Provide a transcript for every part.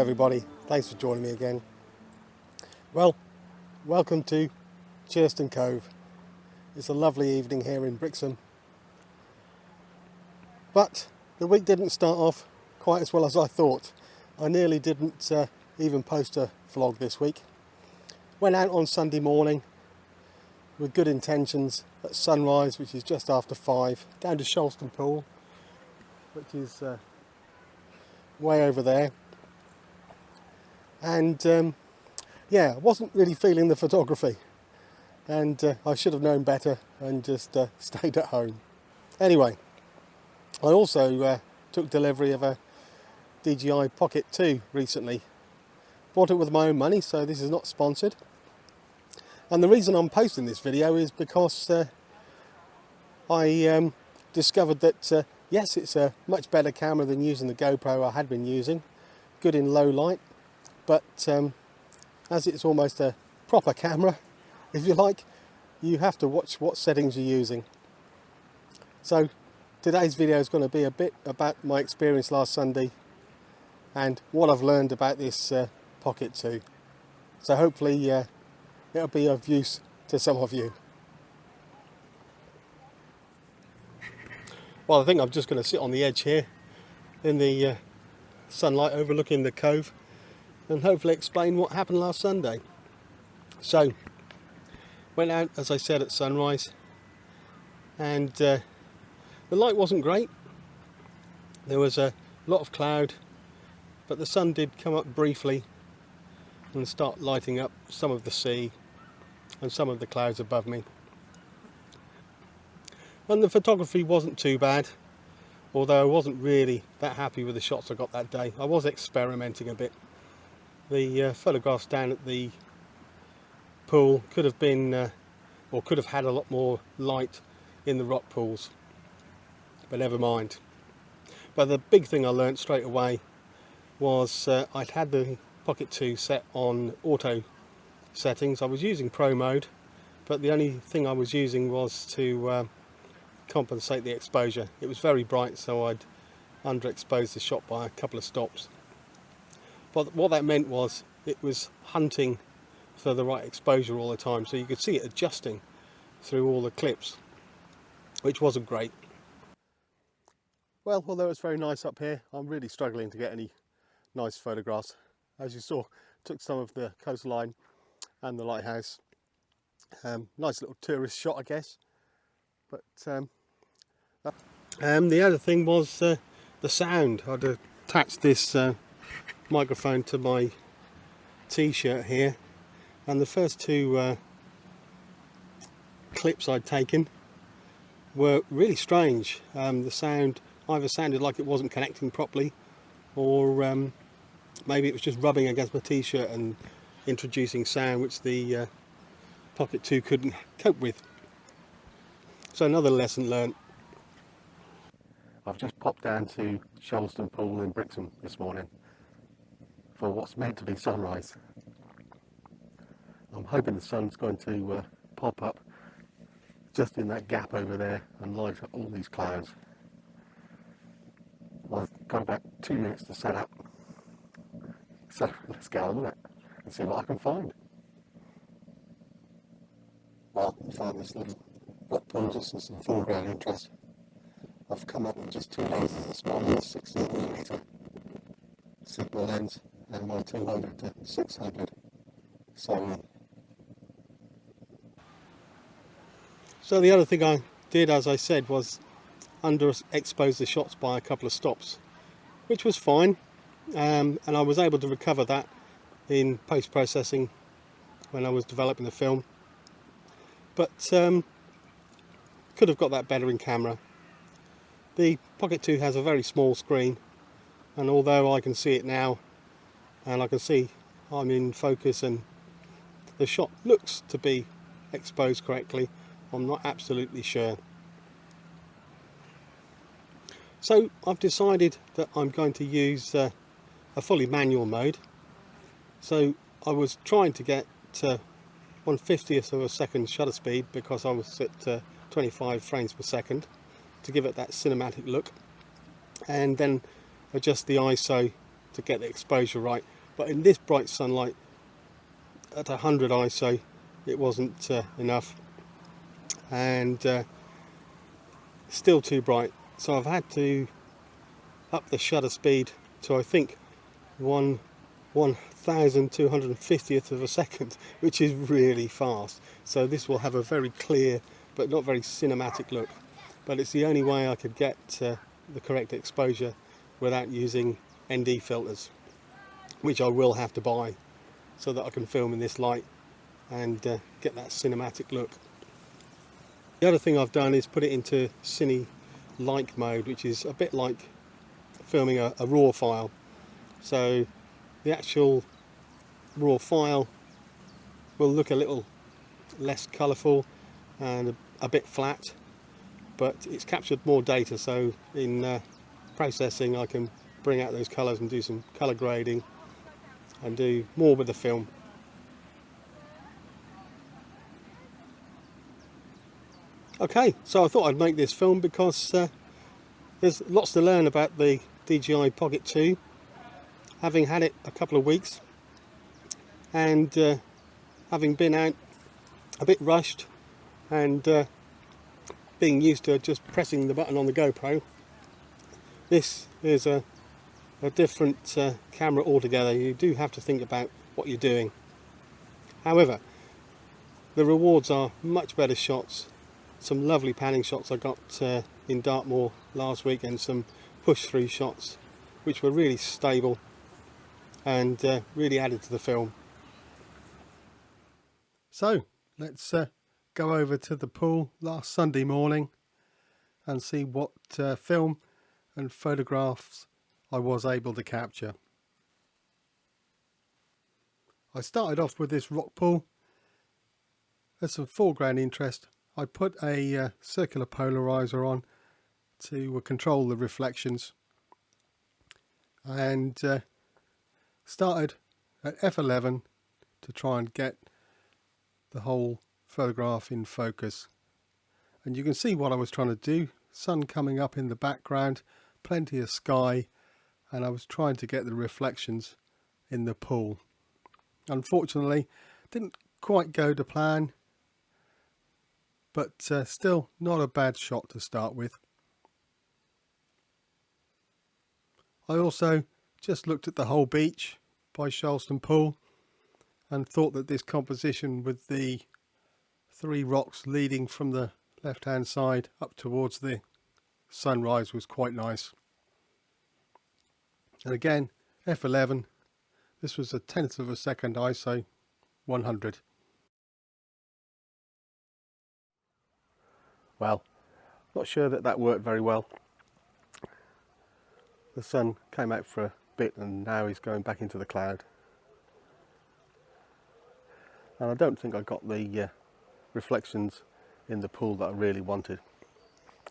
everybody, thanks for joining me again. Well, welcome to Churston Cove. It's a lovely evening here in Brixham. But the week didn't start off quite as well as I thought. I nearly didn't even post a vlog this week. Went out on Sunday morning with good intentions at sunrise, which is just after 5, down to Shorty Pool, which is way over there. And yeah, I wasn't really feeling the photography, and I should have known better and just stayed at home. Anyway, I also took delivery of a DJI Pocket 2 recently. Bought it with my own money, so this is not sponsored. And the reason I'm posting this video is because I discovered that yes, it's a much better camera than using the GoPro I had been using. Good in low light, but as it's almost a proper camera, if you like, you have to watch what settings you're using. So today's video is going to be a bit about my experience last Sunday and what I've learned about this Pocket 2. So hopefully it'll be of use to some of you. Well, I think I'm just going to sit on the edge here in the sunlight overlooking the Cove and hopefully explain what happened last Sunday. So, went out, as I said, at sunrise, and the light wasn't great. There was a lot of cloud, but the sun did come up briefly and start lighting up some of the sea and some of the clouds above me. And the photography wasn't too bad, although I wasn't really that happy with the shots I got that day. I was experimenting a bit. The photographs down at the pool could have been, or could have had a lot more light in the rock pools, but never mind. But the big thing I learnt straight away was I'd had the Pocket 2 set on auto settings. I was using Pro mode, but the only thing I was using was to compensate the exposure. It was very bright, so I'd underexposed the shot by a couple of stops. But what that meant was it was hunting for the right exposure all the time, so you could see it adjusting through all the clips, which wasn't great. Well, although it's very nice up here, I'm really struggling to get any nice photographs. As you saw, took some of the coastline and the lighthouse. Nice little tourist shot, I guess. But the other thing was the sound. I'd attached this microphone to my t-shirt here, and the first two clips I'd taken were really strange. The sound either sounded like it wasn't connecting properly, or maybe it was just rubbing against my t-shirt and introducing sound which the Pocket 2 couldn't cope with. So another lesson learned. I've just popped down to Shorty Pool in Brixham this morning for what's meant to be sunrise. I'm hoping the sun's going to pop up just in that gap over there and light up all these clouds. I've got about 2 minutes to set up, so let's get on with it and see what I can find. Well, I found this little rock pool just as some foreground interest. I've come up in just 2 days as a small 16mm super lens and my 200 to 600 Sony. So the other thing I did, as I said, was underexpose the shots by a couple of stops, which was fine, and I was able to recover that in post-processing when I was developing the film, but could have got that better in camera. The Pocket 2 has a very small screen, and although I can see it now and I can see I'm in focus and the shot looks to be exposed correctly, I'm not absolutely sure. So I've decided that I'm going to use a fully manual mode. So I was trying to get 1/50th of a second shutter speed because I was at 25 frames per second to give it that cinematic look, and then adjust the ISO to get the exposure right but in this bright sunlight at 100 ISO it wasn't enough, and still too bright, so I've had to up the shutter speed to I think 1/1250th of a second, which is really fast. So this will have a very clear but not very cinematic look, but it's the only way I could get the correct exposure without using ND filters, which I will have to buy so that I can film in this light and get that cinematic look. The other thing I've done is put it into cine-like mode, which is a bit like filming a raw file. So the actual raw file will look a little less colourful and a bit flat, but it's captured more data, so in processing I can bring out those colours and do some colour grading and do more with the film. Okay, so I thought I'd make this film because there's lots to learn about the DJI Pocket 2, having had it a couple of weeks and having been out a bit rushed and being used to just pressing the button on the GoPro. This is a different camera altogether. You do have to think about what you're doing. However, the rewards are much better shots, some lovely panning shots I got in Dartmoor last week, and some push through shots which were really stable and really added to the film. So let's go over to the pool last Sunday morning and see what film and photographs I was able to capture. I started off with this rock pool. There's some foreground interest. I put a circular polarizer on to control the reflections, and started at f11 to try and get the whole photograph in focus. And you can see what I was trying to do. Sun coming up in the background, plenty of sky, and I was trying to get the reflections in the pool. Unfortunately, didn't quite go to plan, but still not a bad shot to start with. I also just looked at the whole beach by Churston Pool and thought that this composition with the three rocks leading from the left hand side up towards the sunrise was quite nice. And again, f11, this was a 1/10 of a second ISO 100. Well, not sure that worked very well. The sun came out for a bit and now he's going back into the cloud. And I don't think I got the reflections in the pool that I really wanted.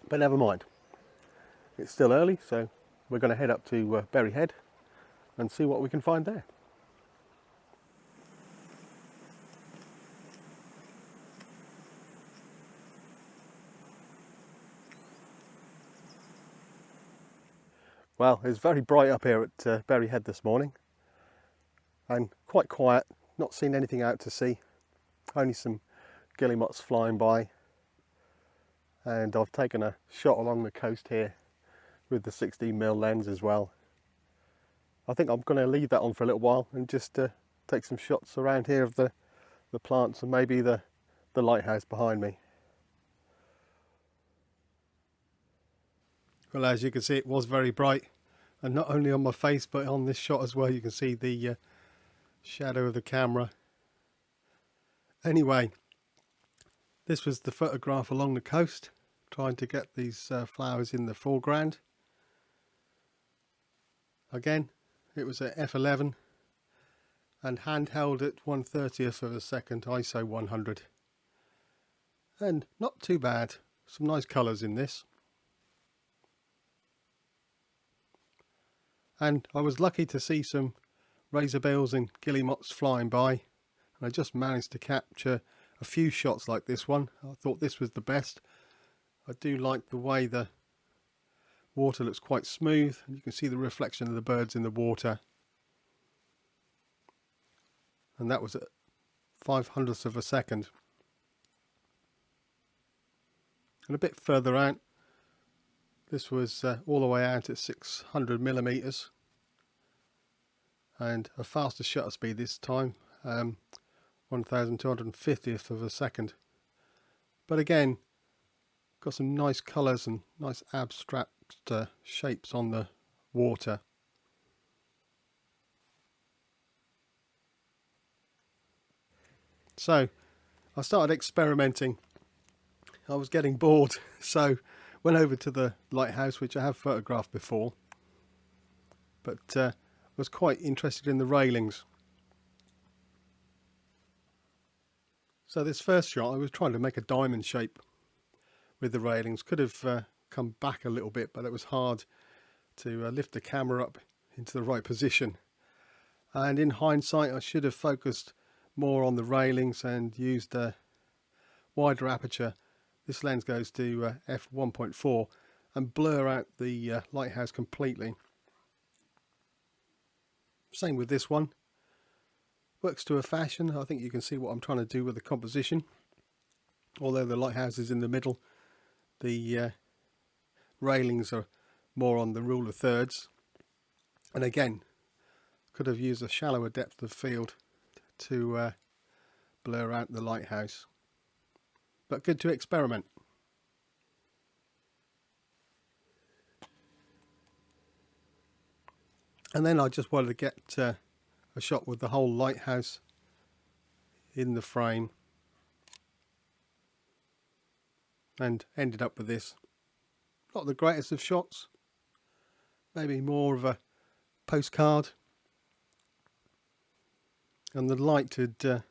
But never mind. It's still early, so we're going to head up to Berry Head and see what we can find there. Well, it's very bright up here at Berry Head this morning and quite quiet, not seen anything out to sea, only some guillemots flying by, and I've taken a shot along the coast here with the 16mm lens as well. I think I'm going to leave that on for a little while and just take some shots around here of the plants and maybe the lighthouse behind me. Well, as you can see, it was very bright, and not only on my face but on this shot as well. You can see the shadow of the camera. Anyway, this was the photograph along the coast, trying to get these flowers in the foreground. Again, it was at f11 and handheld at 1/30th of a second ISO 100, and not too bad. Some nice colours in this. And I was lucky to see some razorbills and guillemots flying by, and I just managed to capture a few shots like this one. I thought this was the best. I do like the way the water looks quite smooth, and you can see the reflection of the birds in the water. and that was at 0.05 of a second. And a bit further out, this was all the way out at 600 millimeters, and a faster shutter speed this time, 1,250th of a second. But again, got some nice colours and nice abstract shapes on the water. So I started experimenting. I was getting bored, so went over to the lighthouse, which I have photographed before, but was quite interested in the railings. So this first shot, I was trying to make a diamond shape with the railings. Could have come back a little bit, but it was hard to lift the camera up into the right position. And in hindsight, I should have focused more on the railings and used a wider aperture. This lens goes to f1.4 and blur out the lighthouse completely. Same with this one. Works to a fashion. I think you can see what I'm trying to do with the composition. Although the lighthouse is in the middle, the railings are more on the rule of thirds. And again, could have used a shallower depth of field to blur out the lighthouse. But good to experiment. And then I just wanted to get a shot with the whole lighthouse in the frame, and ended up with this. Not the greatest of shots, maybe more of a postcard, and the light had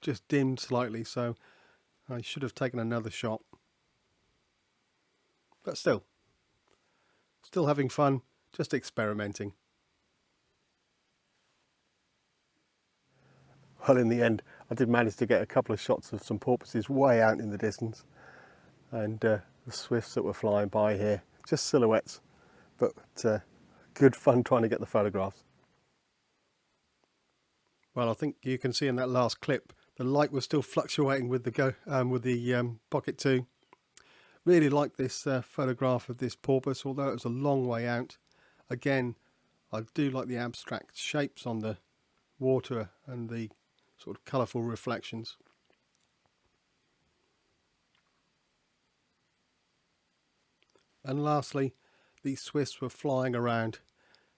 just dimmed slightly, so I should have taken another shot. But still having fun, just experimenting. Well, in the end, I did manage to get a couple of shots of some porpoises way out in the distance, and the swifts that were flying by here, just silhouettes, but good fun trying to get the photographs. Well, I think you can see in that last clip, the light was still fluctuating with the Pocket 2. Really like this photograph of this porpoise, although it was a long way out. Again, I do like the abstract shapes on the water and the sort of colourful reflections. And lastly, these swifts were flying around.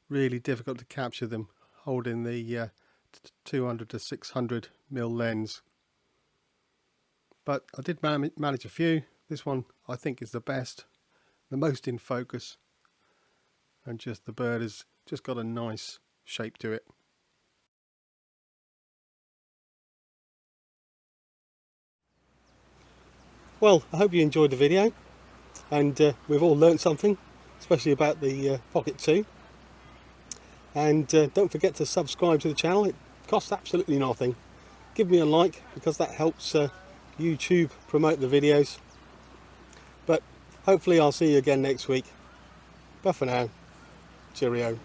Really difficult to capture them, holding the 200 to 600 mm lens. But I did manage a few. This one I think is the best, the most in focus, and just the bird has just got a nice shape to it. Well, I hope you enjoyed the video, and we've all learnt something, especially about the Pocket 2. And don't forget to subscribe to the channel. It costs absolutely nothing. Give me a like, because that helps YouTube promote the videos. But hopefully I'll see you again next week. But for now, cheerio.